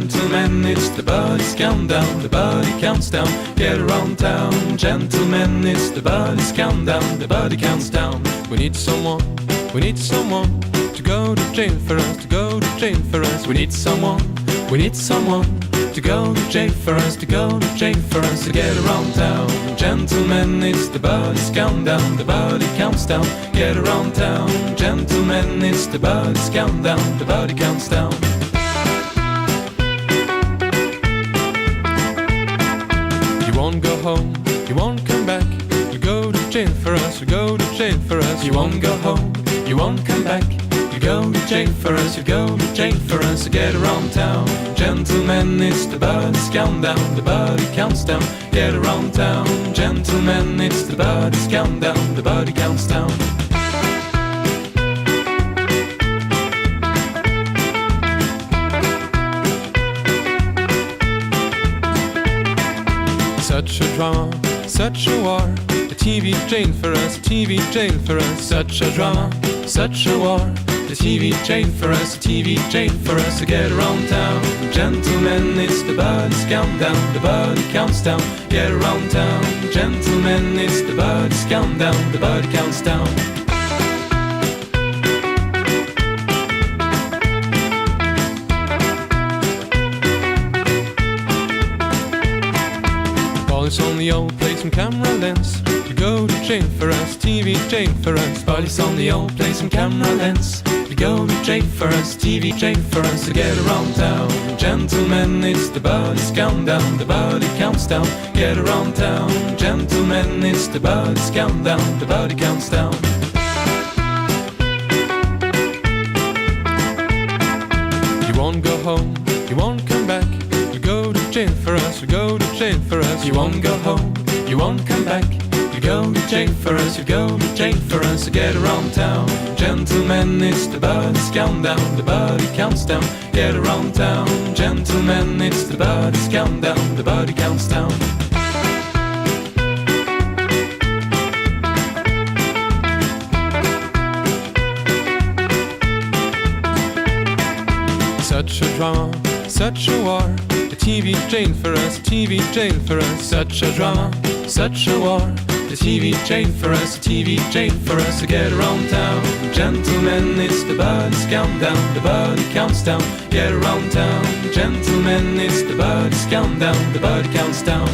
Gentlemen, it's the Buddy's Countdown. The Buddy counts down. Get around town. Gentlemen, it's the Buddy's Countdown. The Buddy counts down. We need someone to go to jail for us, to go to jail for us. We need someone to go to jail for us, to go to jail for us, to get around town. Gentlemen, it's the Buddy's Countdown. The Buddy counts down. Get around town. Gentlemen, it's the Buddy's Countdown. The Buddy counts down. You won't go home, you won't come back. You go to jail for us, you go to jail for us. You won't go home, you won't come back. You go to jail for us, you go to jail for us, to get around town. Gentlemen, it's the Buddy's Countdown. The Buddy counts down. Get around town. Gentlemen, it's the Buddy's Countdown. The Buddy counts down. Such a drama, such a war, a TV jail for us, a TV jail for us. Such a drama, such a war, a TV jail for us, a TV jail for us, to get around town. Gentlemen, it's the Buddy's Countdown. The Buddy counts down. Get around town. Gentlemen, it's the Buddy's Countdown. The Buddy counts down. Police on the old play some camera lens. You go to jail for us, TV jail for us. Police on the old play some camera lens. You go to jail for us, TV jail for us, to get around town. Gentlemen, it's the Buddy's Countdown. The Buddy counts down. Get around town. Gentlemen, it's the Buddy's Countdown. The Buddy counts down. You won't go home, you won't come back. You go to jail for us, you go to jail for us. You won't go home, you won't come back. You go to jail for us, you go to jail for us, to get around town. Gentlemen, it's the Buddy's Countdown. The Buddy counts down. Get around town. Gentlemen, it's the Buddy's Countdown. The Buddy counts down. Such a drama, such a war, a TV jail for us, a TV jail for us. Such a drama, such a war, a TV jail for us, a TV jail for us, to get around town. Gentlemen, it's the Buddy's Countdown. The Buddy counts down. Get around town. Gentlemen, it's the Buddy's Countdown. The Buddy counts down.